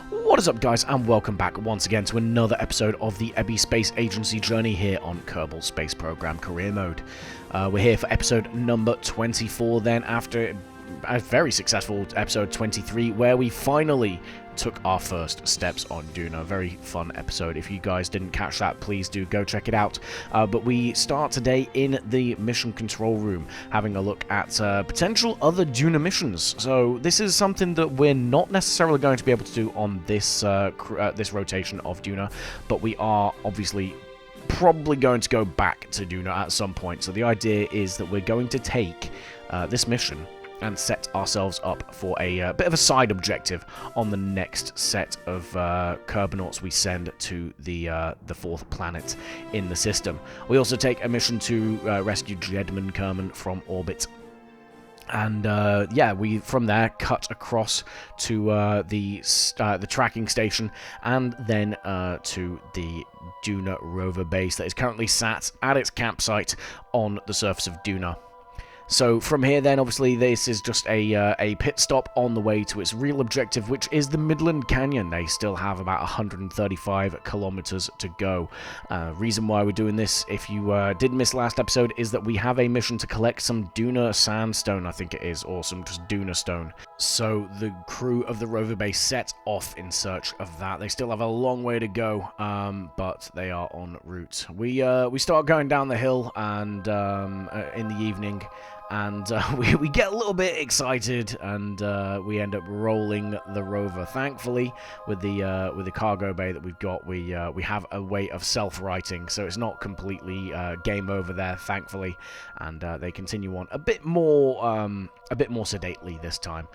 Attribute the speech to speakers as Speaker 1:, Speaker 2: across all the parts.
Speaker 1: What is up, guys, and welcome back once again to another episode of the Ebby Space Agency journey here on Kerbal Space Program Career Mode. We're here for episode number 24 then, after a very successful episode 23, where we finally took our first steps on Duna. Very fun episode. If you guys didn't catch that, please do go check it out. But we start today in the mission control room, having a look at potential other Duna missions. So this is something that we're not necessarily going to be able to do on this this rotation of Duna, but we are obviously probably going to go back to Duna at some point. So the idea is that we're going to take this mission and set ourselves up for a bit of a side objective on the next set of Kerbonauts we send to the fourth planet in the system. We also take a mission to rescue Jedman Kerman from orbit. And yeah, we from there cut across to the tracking station, and then to the Duna rover base that is currently sat at its campsite on the surface of Duna. So from here then, obviously, this is just a pit stop on the way to its real objective, which is the Midland Canyon. They still have about 135 kilometers to go. Reason why we're doing this, if you did miss last episode, is that we have a mission to collect some Duna sandstone, I think it is, or some just Duna stone. So the crew of the rover base set off in search of that. They still have a long way to go, but they are en route. We start going down the hill, and in the evening, and we get a little bit excited, and we end up rolling the rover. Thankfully, with the cargo bay that we've got, we have a way of self-righting, so it's not completely game over there, thankfully. And they continue on a bit more sedately this time.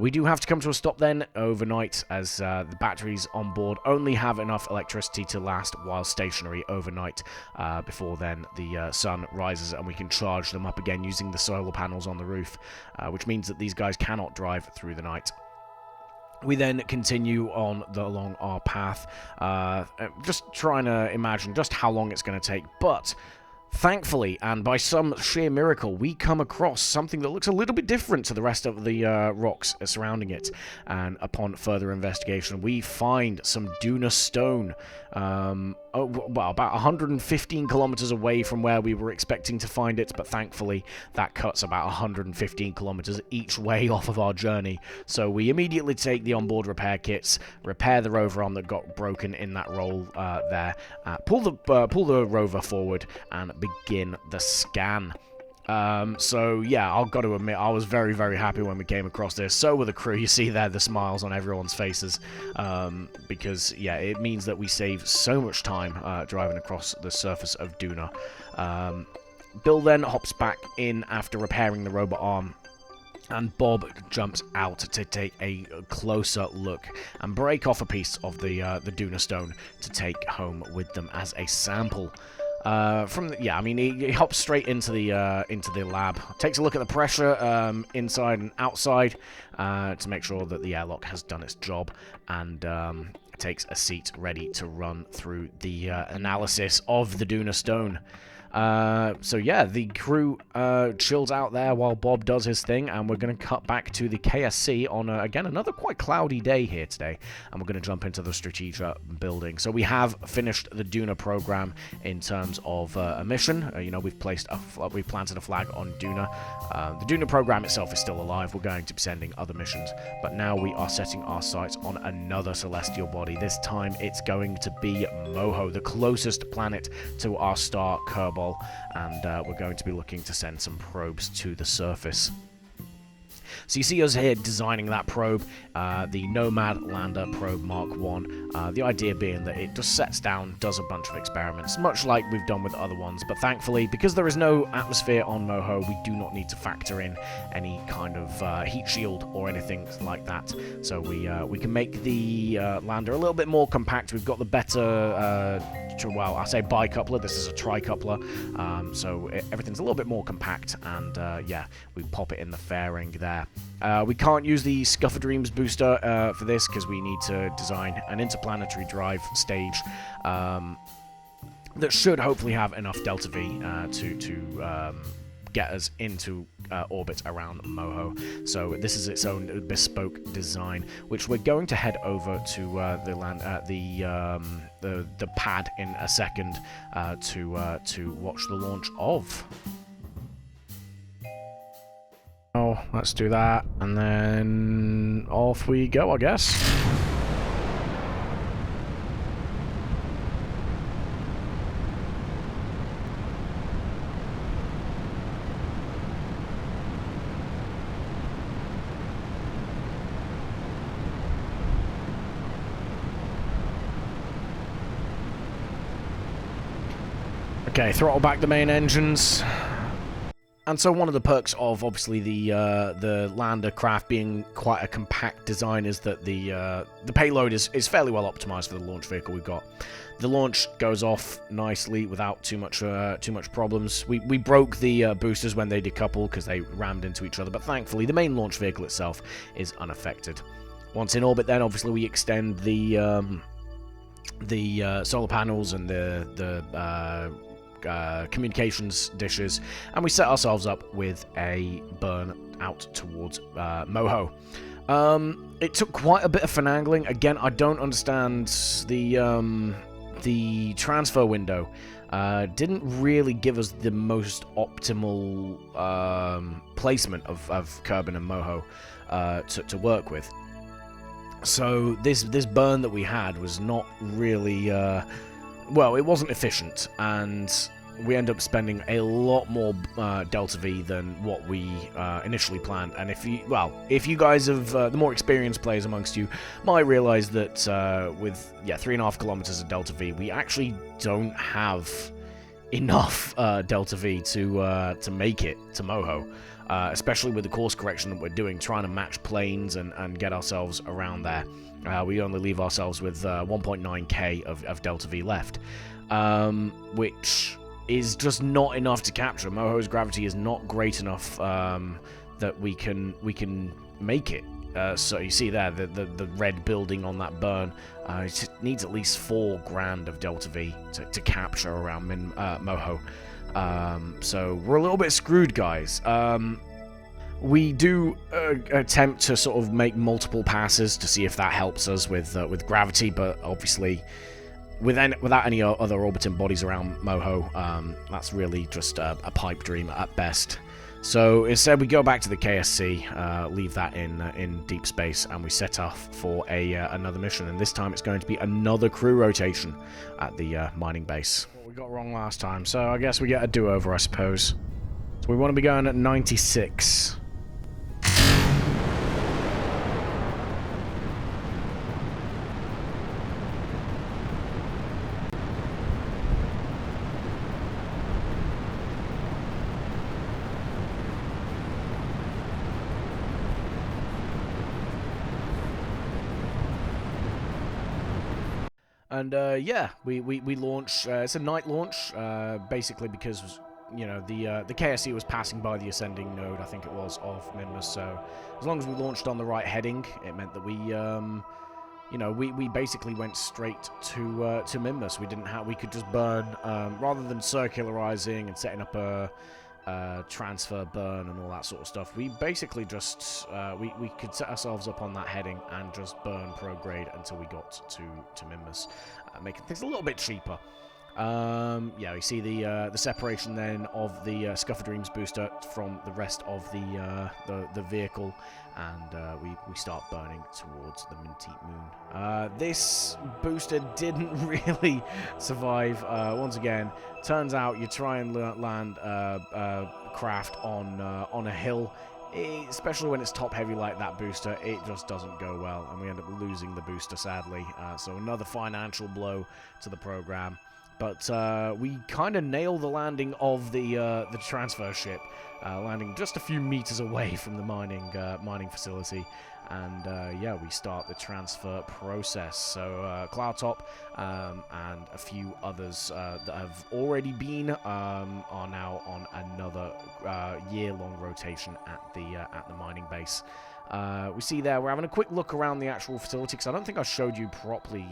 Speaker 1: We do have to come to a stop then overnight, as the batteries on board only have enough electricity to last while stationary overnight. Before then, the sun rises and we can charge them up again using the solar panels on the roof, which means that these guys cannot drive through the night. We then continue on along our path, just trying to imagine just how long it's going to take, but thankfully, and by some sheer miracle, we come across something that looks a little bit different to the rest of the rocks surrounding it. And upon further investigation, we find some Duna stone, well, about 115 kilometers away from where we were expecting to find it, but thankfully that cuts about 115 kilometers each way off of our journey. So we immediately take the onboard repair kits, repair the rover arm that got broken in that roll there, pull the rover forward, and begin the scan. So yeah, I've got to admit, I was very, very happy when we came across this. So were the crew. You see there the smiles on everyone's faces, because yeah, it means that we save so much time driving across the surface of Duna. Bill then hops back in after repairing the robot arm, and Bob jumps out to take a closer look and break off a piece of the Duna stone to take home with them as a sample. He hops straight into the lab, takes a look at the pressure inside and outside to make sure that the airlock has done its job, and takes a seat ready to run through the analysis of the Duna stone. So yeah, the crew chills out there while Bob does his thing, and we're going to cut back to the KSC on, again, another quite cloudy day here today, and we're going to jump into the Strategia building. So we have finished the Duna program in terms of a mission. We've planted a flag on Duna. The Duna program itself is still alive. We're going to be sending other missions, but now we are setting our sights on another celestial body. This time it's going to be Moho, the closest planet to our star Kerbal. And we're going to be looking to send some probes to the surface. So you see us here designing that probe, the Nomad Lander Probe Mark 1. The idea being that it just sets down, does a bunch of experiments, much like we've done with other ones. But thankfully, because there is no atmosphere on Moho, we do not need to factor in any kind of heat shield or anything like that. So we can make the lander a little bit more compact. We've got the better well, I say bicoupler, this is a tricoupler, so everything's a little bit more compact, and yeah, we pop it in the fairing there. We can't use the Scuffer Dreams booster for this, because we need to design an interplanetary drive stage that should hopefully have enough Delta V to get us into orbit around Moho. So this is its own bespoke design, which we're going to head over to the pad in a second to watch the launch of. Oh, let's do that, and then off we go, I guess. Okay, throttle back the main engines. And so one of the perks of obviously the lander craft being quite a compact design is that the payload is fairly well optimized for the launch vehicle we've got. The launch goes off nicely without too much problems. We broke the boosters when they decoupled because they rammed into each other, but thankfully the main launch vehicle itself is unaffected. Once in orbit, then obviously we extend the solar panels and the communications dishes, and we set ourselves up with a burn out towards Moho. It took quite a bit of finagling. Again, I don't understand the transfer window. Didn't really give us the most optimal placement of Kerbin and Moho to work with. So this burn that we had was not really well, it wasn't efficient, and we end up spending a lot more Delta V than what we initially planned. And if you guys have, the more experienced players amongst you, might realize that with 3.5 kilometers of Delta V, we actually don't have enough Delta V to make it to Moho. Especially with the course correction that we're doing, trying to match planes and get ourselves around there. We only leave ourselves with 1.9k of Delta V left, which is just not enough to capture. Moho's gravity is not great enough that we can make it. So you see there, the red building on that burn, it needs at least 4 grand of Delta V to capture around Moho. So we're a little bit screwed, guys. We do attempt to sort of make multiple passes to see if that helps us with gravity, but obviously without any other orbiting bodies around Moho, that's really just a pipe dream at best. So instead, we go back to the KSC, leave that in deep space, and we set off for another mission. And this time, it's going to be another crew rotation at the mining base. What we got wrong last time, so I guess we get a do-over, I suppose. So we want to be going at 96. And yeah, we launch. It's a night launch, basically because the KSC was passing by the ascending node, I think it was, of Minmus. So as long as we launched on the right heading, it meant that we basically went straight to Minmus. We could just burn rather than circularizing and setting up a transfer burn and all that sort of stuff. We basically just we could set ourselves up on that heading and just burn prograde until we got to Minmus, making things a little bit cheaper. Yeah, we see the separation then of the Scuffer Dreams booster from the rest of the vehicle, and we start burning towards the Minty Moon. This booster didn't really survive. Once again, turns out you try and land craft on a hill, especially when it's top heavy like that booster, it just doesn't go well, and we end up losing the booster sadly. So another financial blow to the program. But we kind of nail the landing of the transfer ship, landing just a few meters away from the mining facility, and yeah, we start the transfer process. So Cloudtop and a few others that have already been are now on another year-long rotation at the mining base. We see there we're having a quick look around the actual facility because I don't think I showed you properly.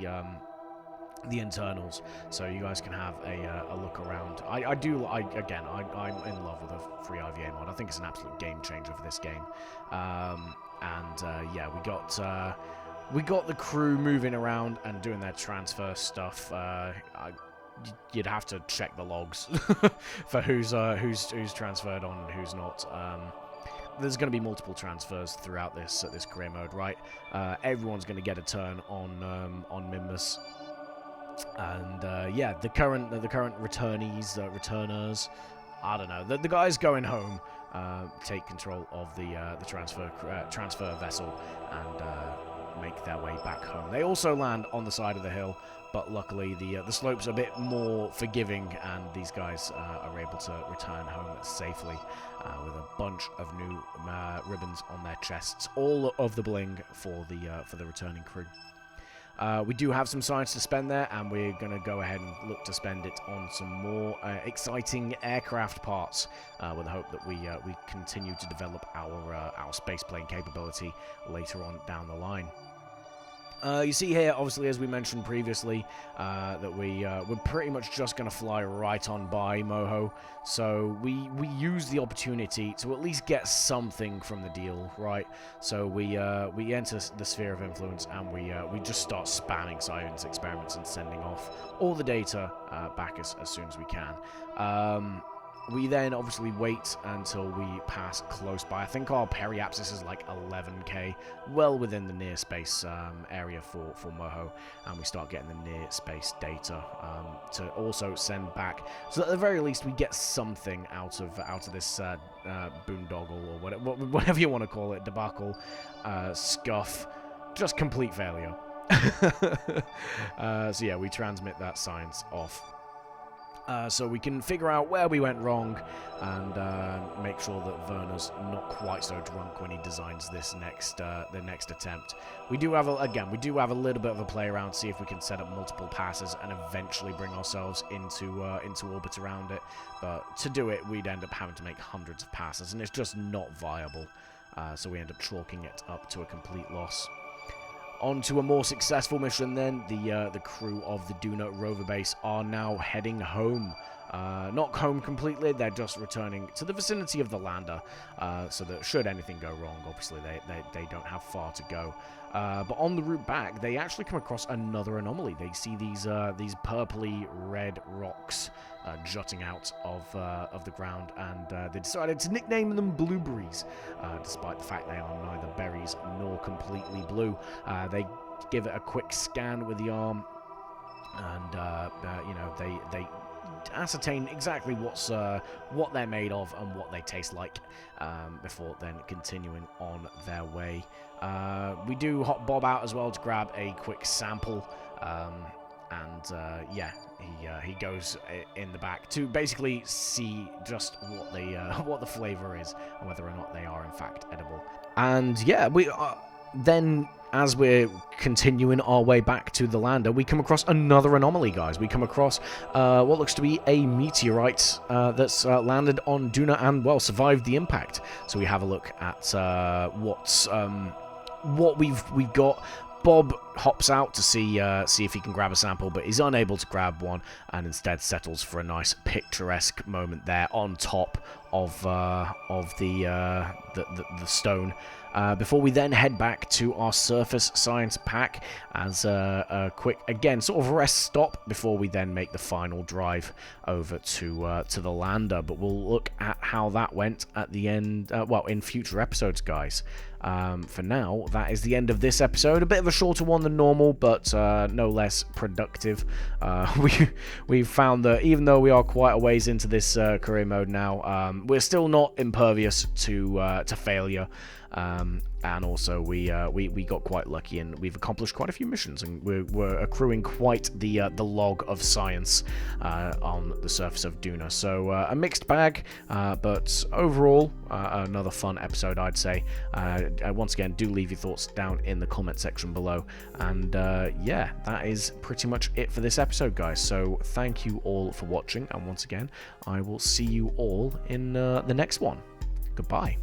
Speaker 1: the internals, so you guys can have a look around. I'm in love with a free IVA mod. I think it's an absolute game changer for this game. Yeah, we got the crew moving around and doing their transfer stuff. You'd have to check the logs for who's transferred on and who's not. There's going to be multiple transfers throughout this career mode, right? Everyone's going to get a turn on Mimbus. And yeah, the current returners, I don't know, the guys going home take control of the transfer vessel and make their way back home. They also land on the side of the hill, but luckily the slope's a bit more forgiving, and these guys are able to return home safely with a bunch of new ribbons on their chests, all of the bling for the returning crew. We do have some science to spend there, and we're going to go ahead and look to spend it on some more exciting aircraft parts with the hope that we continue to develop our spaceplane capability later on down the line. You see here, obviously, as we mentioned previously, that we're pretty much just going to fly right on by Moho, so we use the opportunity to at least get something from the deal, right? So we enter the sphere of influence, and we just start spamming science experiments and sending off all the data back as soon as we can. We then obviously wait until we pass close by. I think our periapsis is like 11k, well within the near space area for Moho, and we start getting the near space data to also send back. So at the very least, we get something out of this boondoggle or whatever you want to call it, debacle, scuff, just complete failure. So yeah, we transmit that science off. So we can figure out where we went wrong and make sure that Werner's not quite so drunk when he designs this the next attempt. We do have a little bit of a play around, see if we can set up multiple passes and eventually bring ourselves into orbit around it. But to do it, we'd end up having to make hundreds of passes, and it's just not viable. So we end up chalking it up to a complete loss. On to a more successful mission then. The crew of the Duna rover base are now heading home. Not home completely, they're just returning to the vicinity of the lander, so that should anything go wrong, obviously they don't have far to go. But on the route back, they actually come across another anomaly. They see these purpley red rocks jutting out of the ground, and they decided to nickname them blueberries, despite the fact they are neither berries nor completely blue. They give it a quick scan with the arm, and you know, they ascertain exactly what they're made of and what they taste like, before then continuing on their way. We do hot Bob out as well to grab a quick sample, and yeah, he goes in the back to basically see just what the flavor is and whether or not they are in fact edible. And yeah, we then, as we're continuing our way back to the lander, we come across another anomaly, guys. We come across what looks to be a meteorite that's landed on Duna and, well, survived the impact. So we have a look at what we've got. Bob hops out to see if he can grab a sample, but he's unable to grab one, and instead settles for a nice picturesque moment there on top of the stone. Before we then head back to our surface science pack as a quick, again, sort of rest stop before we then make the final drive over to the lander. But we'll look at how that went at the end, well, in future episodes, guys. For now, that is the end of this episode. A bit of a shorter one than normal, but no less productive. We've found that even though we are quite a ways into this career mode now, we're still not impervious to failure. And also we got quite lucky, and we've accomplished quite a few missions, and we're accruing quite the log of science on the surface of Duna. So a mixed bag, but overall another fun episode, I'd say. Once again, do leave your thoughts down in the comment section below, and yeah, that is pretty much it for this episode, guys. So thank you all for watching, and once again, I will see you all in the next one. Goodbye.